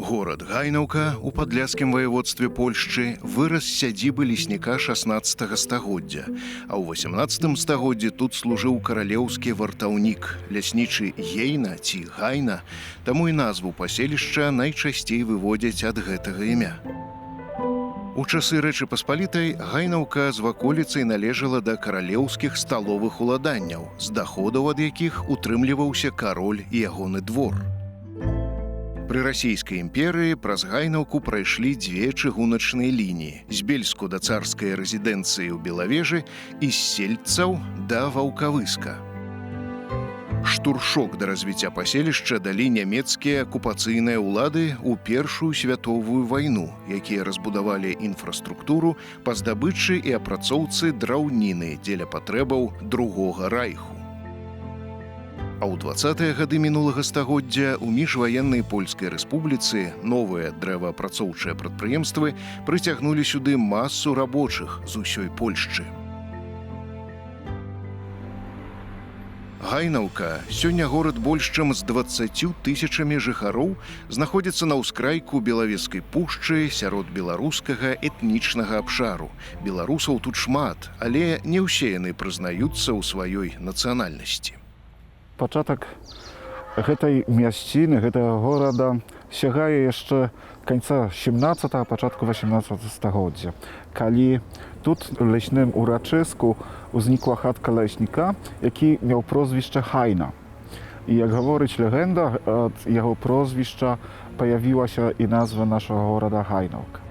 Горад Гайнаўка ў падляшскім ваяводстве Польшчы вырас сядзібы лесніка 16 стагоддзя, а ў 18 стагоддзі тут служыў каралеўскі вартаўнік, ляснічы Гейна ці Гайна, таму і назву паселішча найчасцей выводзяць ад гэтага імя. У часы Рэчы Паспалітай Гайнаўка з ваколіцай належала да каралеўскіх сталовых уладанняў, з даходаў ад якіх утрымліваўся кароль і ягоны двор. Пры расійскай імперыі праз Гайнаўку прайшлі дзве чыгуначныя лініі з Бельску да царскай рэзідэнцыі ў Белавежы і з Сельцаў да Ваўкавыска. Штуршок да развіцця паселішча далі нямецкія акупацыйныя ўлады ў Першую святовую вайну, якія разбудавалі інфраструктуру па здабычы і апрацоўцы драўніны дзеля патрэбаў Другога райху. А ў 20-е гады мінулага стагоддзя ў міжваеннай Польскай рэспубліцы новыя дрэваапрацоўчыя прадпрыемствы прыцягнулі сюды масу рабочых з усёй Польшчы. Гайнаўка, сёння горад больш чым з 20 тысячамі жыхароў, знаходзіцца на ўскрайку Белавежскай пушчы сярод беларускага этнічнага абшару. Беларусаў тут шмат, але не ўсе яны прызнаюцца ў сваёй нацыянальнасці. Пачатак гэтай мясціны, гэтага горада сягае яшчэ канца 17-го, пачатку 18-го стагоддзя, калі тут лясным урачыску ўзнікла хатка лясніка, які меў прозвішча Гайна. І, як гаворыць легенда, ад яго прозвішча паявілася і назва нашага горада Гайнаўка.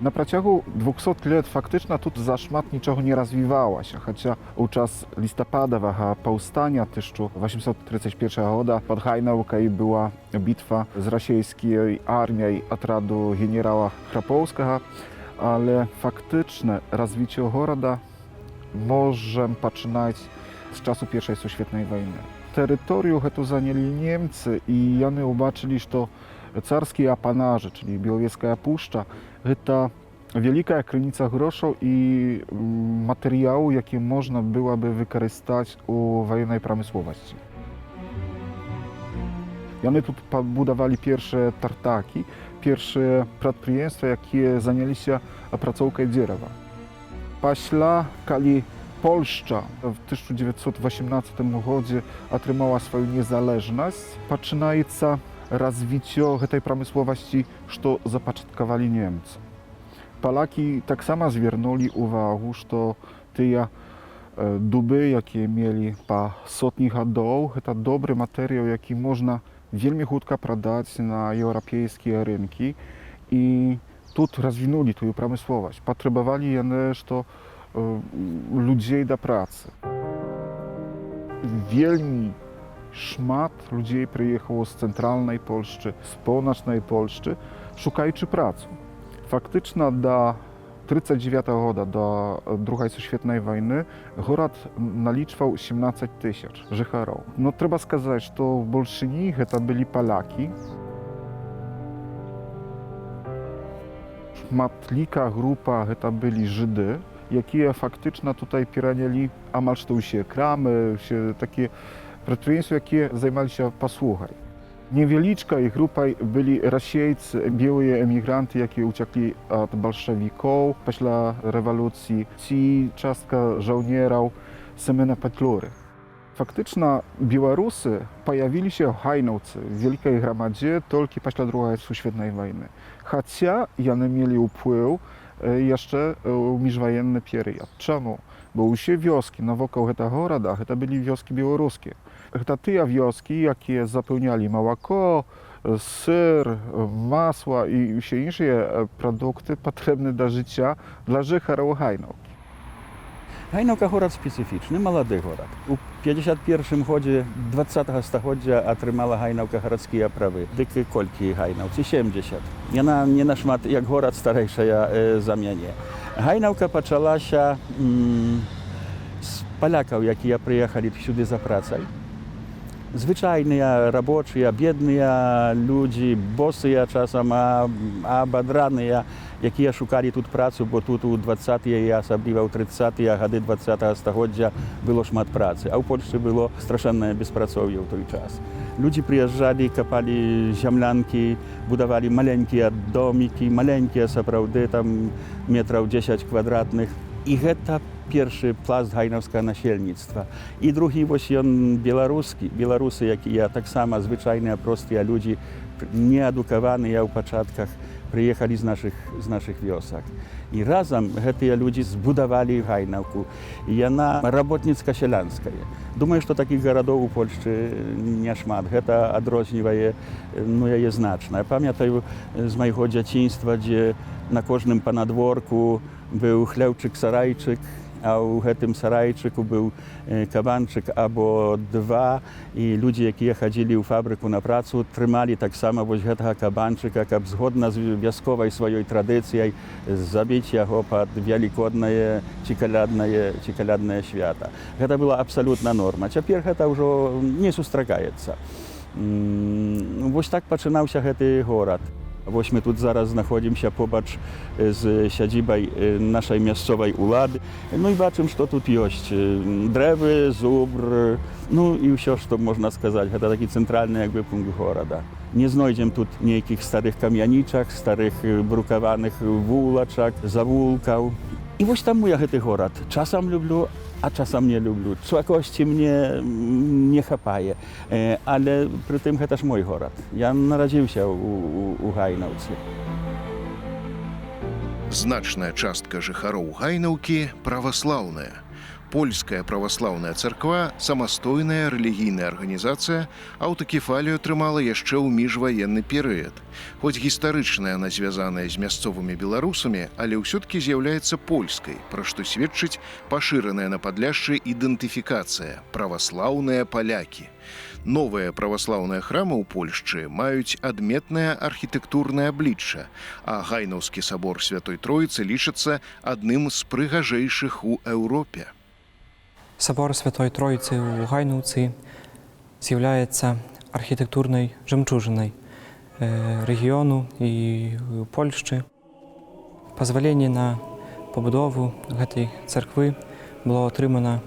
На працягу 200 лет фактычна тут зашмат нічога не развівалася, хаця ў час лістападавага паўстання 1831 года пад Гайнаўкай была бітва з расійскай арміяй атраду генерала Храпоўскага, але фактычна развіццё горада можам пачынаць з часу Першай сусветнай вайны. Тэрыторыю гэту занялі немцы, і яны ўбачылі, што царскія апанажы, czyli Белавежская пушча, гэта вялікая крыніца грошаў і матэрыялу, які можна было бы выкарыстаць у ваеннай прамысловасці. Яны тут пабудавалі першыя тартакі, першыя прадпрыемствы, якія заняліся апрацоўкай дзерава. Пасля, калі Польшча в 1918 годзе атрымала сваю незалежнасць, пачынаецца развіццё гэтай прамысловасці, што запачаткавалі немцы. Палякі таксама звярнулі ўвагу, што тыя дубы, якія мелі па сотні гадоў, гэта добры матэрыял, які можна вельмі хутка прадаць на еўрапейскія рынкі. І тут развінулі тую прамысловасць. Патрабавалі яны, што людзей да працы. Вельмі шмат людзей прыехало з цэнтральнай Польшчы, з поўначнай Польшчы, шукаючы працу. Фактычна да 1939 года, да Другой сусветнай вайны, горад налічваў 17 тысяч жыхароў. Но трэба сказаць, што ў большыні гэта былі палякі. Шматлікая група гэта былі жыды, якія фактычна tutaj перанялі амаль што ўсе крамы, ўсе такія прадпрыемствы, якія займаліся паслугай. Невялічкай групай былі расейцы, белыя эмігранты, якія ўцяклі ад бальшавікоў пасля рэвалюцыі, ці частка жаўнераў Семена Петлюры. Фактычна беларусы паявіліся ў Гайнаўцы в вялікай грамадзе толькі пасля Другой сусветнай вайны. Хаця яны мелі ўплыў яшчэ ў міжваенны перыяд. Чаму? Бо ўсе вёскі навокал гэтага горада гэта былі вёскі беларускія. Гэта тыя вёскі, якія запаўнялі малако, сыр, масла і ўсе іншыя прадукты патрэбны да жыцця для жыхароў Гайнаўкі. Гайнаўка горад спецыфічны, малады горад. У 51 годзе 20-го стагоддзя атрымала Гайнаўка гарадскія правы. Дык колькі Гайнаўцы? 70. Яна не нашмат як горад старэйшая за мяне. Гайнаўка пачалася з палякаў, якія прыехалі сюды за працай. Звычайныя рабочыя, бедныя людзі, босыя часам, абадраныя, якія шукалі тут працу, бо тут у 20-е і асабліва ў 30-е гады 20-го стагоддзя было шмат працы, а ў Польшчы было страшэннае беспрацоўе ў той час. Людзі прыязджалі, капалі зямлянкі, будавалі маленькія домікі, маленькія сапраўды, там метраў 10 квадратных. І гэта першы пласт гайнаўскага насельніцтва. І другі вось ён беларускі, беларусы, якія таксама звычайныя простыя людзі, неадукаваныя ў пачатках, прыехалі з нашых вёсак. І разам гэтыя людзі збудавалі гайнаўку. І яна работніцка-сялянская. Думаю, што такіх гарадоў у Польшчы няшмат. Гэта адрознівае яе значна. Я памятаю з майго дзяцінства, дзе на кожным панадворку быў хлеўчык-сарайчык, а ў гэтым сарайчыку быў кабанчык або два, і людзі, якія хадзілі ў фабрыку на працу, трымалі таксама вось гэтага кабанчыка, каб згодна з вясковай сваёй традыцыяй забіць яго пад велікоднае ці каляднае свята. Гэта была абсалютна норма. Цяпер гэта ўжо не сустракаецца. Вось так пачынаўся гэты горад. Вось мы тут зараз знаходзімся побач з сядзібай нашай мясцовай улады. Ну і бачым, што тут ёсць дрэвы, зубр, ну і ўсё, што можна сказаць. Гэта такі цэнтральны пункт горада. Не знойдзем тут нейкіх старых кам'янічак, старых брукаваных вулачак, завулкаў. І вось таму я гэты горад часам люблю, а часам не люблю. Чагосьці мне не хапае. Але прытым гэта ж мой горад. Я нарадзіўся у Гайнаўцы. Значная частка жыхароў Гайнаўкі праваслаўная. Польская праваслаўная царква – самастойная рэлігійная арганізацыя, аўтакефалію атрымала яшчэ ў міжваенны перыяд. Хоць гістарычна яна звязаная з мясцовымі беларусамі, але ўсё-ткі з'яўляецца польскай, пра што сведчыць пашыраная на Падляшшы ідэнтыфікацыя – праваслаўныя палякі. Новыя праваслаўныя храмы ў Польшчы маюць адметнае архітэктурнае аблічча, а Гайнаўскі сабор Святой Троіцы лічыцца адным з прыгажэйшых у Еўропе. Сабор Святой Троицы у Гайнаўцы з'яўляецца архітэктурнай жемчужинай рэгіёну і Польшчы. Пазваленне на пабудову гэтай царквы было атрымана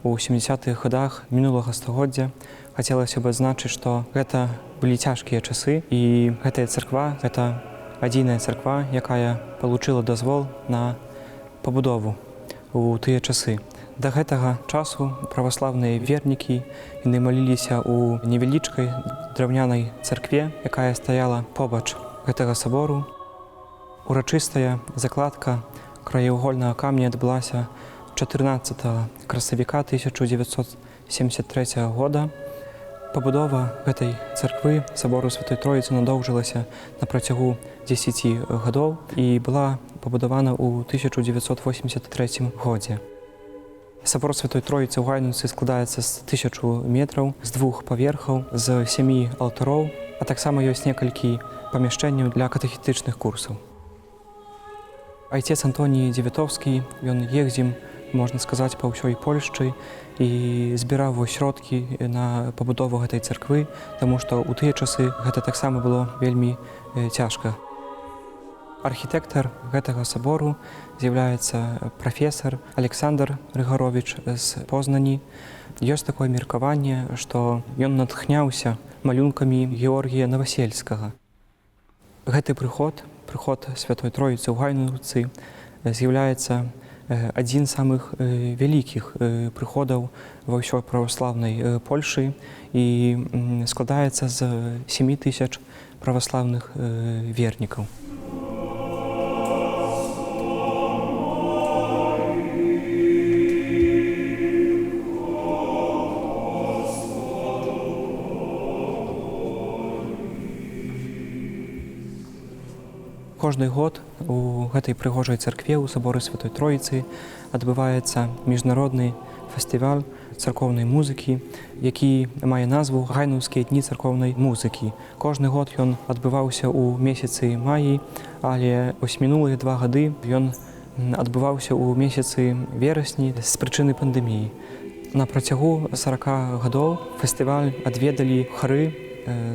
ў 70-х годах мінулага стагоддзя. Хацелася б адзначыць, што гэта былі цяжкія часы, і гэтая царква – гэта адзіная царква, якая получыла дазвол на пабудову ў тыя часы. Да гэтага часу праваслаўныя вернікі яны маліліся ў невялічкай драўнянай царкве, якая стаяла побач гэтага сабору. Урачыстая закладка краеўгольнага камня адбылася 14 красавіка 1973 года. Пабудова гэтай царквы сабору Святой Троіцы надоўжылася на працягу 10 гадоў і была пабудавана ў 1983 годзе. Сабор Святой Троіцы ў Гайнаўцы складаецца з 1000 метраў, з 2 паверхаў, з 7 алтароў, а таксама ёсць некалькі памяшчэнняў для катэхетычных курсаў. Айцец Антоній Дзевятоўскі, ён ездзіў, можна сказаць, па ўсёй Польшчы і збіраў сродкі на пабудову гэтай царквы, таму што ў тыя часы гэта таксама было вельмі цяжка. Архітэктар гэтага сабору з'яўляецца прафесар Александр Рыгаровіч з Познані. Ёсць такое меркаванне, што ён натхняўся малюнкамі Георгія Новасельскага. Гэты прыход Святой Троіцы ў Гайнаўцы з'яўляецца адзін з самых вялікіх прыходаў ва ўсёй праваслаўнай Польшы і складаецца з 7000 праваслаўных вернікаў. Кожны год у гэтай прыгожай царкве ў саборы Святой Троіцы адбываецца міжнародны фестываль царкоўнай музыкі, які мае назву «Гайнаўскія дні царкоўнай музыкі». Кожны год ён адбываўся ў месяцы маі, але вось мінулыя 2 гады ён адбываўся ў месяцы верасні з прычыны пандэміі. На працягу 40 гадоў фестываль адведалі хары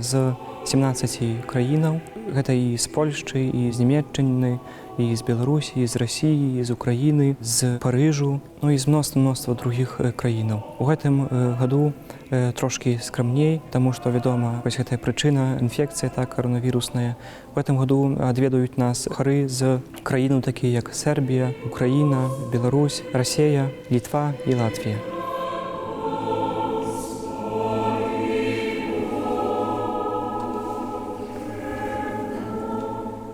з 17 краінаў. Гэта і з Польшчы, і з Нямецчыны, і з Беларусі, і з Расіі, і з Украіны, з Парыжу, ну і з мноства другіх краінаў. У гэтым году трошкі скрамней, таму што, вядома, вось гэтая прычына, інфекцыя каронавірусная. У гэтым году адведаюць нас хары з краінаў такія, як Сербія, Украіна, Беларусь, Расія, Літва і Латвія.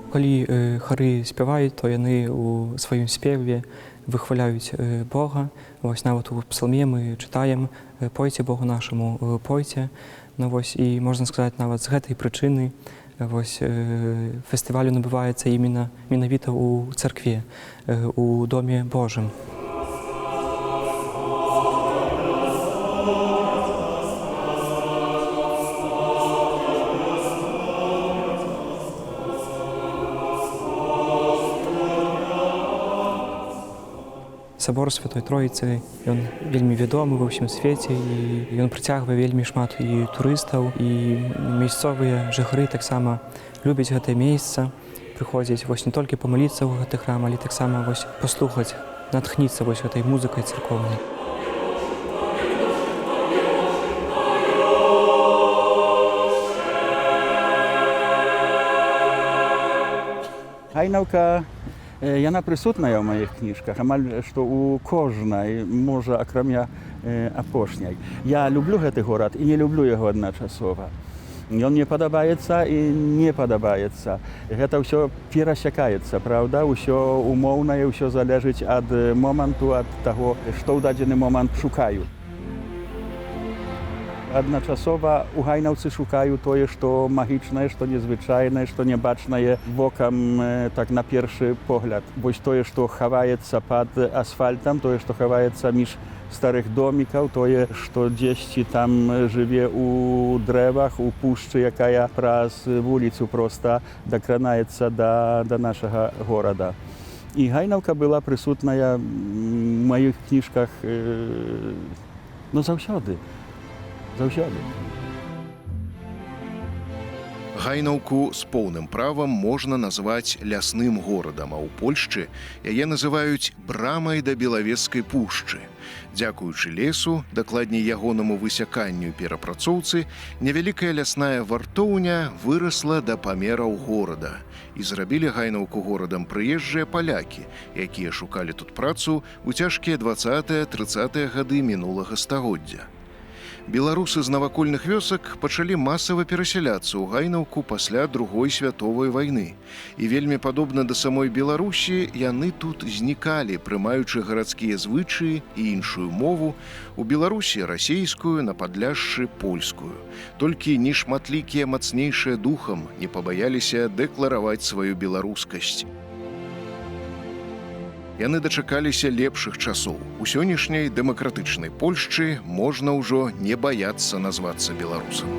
Калі хары спяваюць, то яны у сваім спеве выхваляюць Бога. Вось нават у псалме мы чытаем «Пойце Богу нашаму, пойце». Ну, вось, і можна сказаць, нават з гэтай прычыны вось, фестываль набываецца менавіта ў царкве, у Доме Божым. Сабор Святой Троіцы, ён вельмі вядомы ва ўсім свеце, і ён прыцягвае вельмі шмат і турыстаў, і мясцовыя жыхары таксама любяць гэтае месца, прыходзяць вось не толькі памаліцца ў гэты храм, але таксама вось паслухаць, натхніцца вось гэтай музыкай царкоўнай. Гайнаўка, яна прысутная ў маіх кніжках, амаль што ў кожнай, можа, акрамя апошняй. Я люблю гэты горад і не люблю яго адначасова. Ён мне падабаецца і не падабаецца. Гэта ўсё перасякаецца, правда? Усё умоўнае, ўсё залежыць ад моманту, ад таго, што ў дадзены момант шукаю. Адначасова у гайнаўцы шукаю тое, што магічнае, што незвычайнае, што небачнае вокам так на першы погляд. Вось тое, што хаваецца пад асфальтам, тое, што хаваецца між старых домікаў, тое, што дзесьці там жыве ў дрэвах, у пушчы, якая праз вуліцу проста дакранаецца да нашага горада. І гайнаўка была прысутная ў маіх кніжках заўсёды. Заўсёды. Гайнаўку з поўным правам можна назваць лясным горадам, а ў Польшчы яе называюць брамай да Белавежскай пушчы. Дзякуючы лесу, дакладней ягонаму высяканню і перапрацоўцы, невялікая лясная вартоўня вырасла да памераў горада. І зрабілі Гайнаўку горадам прыезджыя палякі, якія шукалі тут працу ў цяжкія 20-30 гады мінулага стагоддзя. Беларусы з навакольных вёсак пачалі масава перасяляцца ў Гайнаўку пасля Другой святовай вайны. І вельмі падобна да самой Беларусі, яны тут знікалі, прымаючы гарадскія звычаі і іншую мову, у Беларусі расейскую, на Падляшшы польскую. Толькі нешматлікія мацнейшыя духам не пабаяліся дэклараваць сваю беларускасць. Яны дачакаліся лепшых часоў. У сённяшняй дэмакратычнай Польшчы можна ўжо не баяцца назвацца беларусам.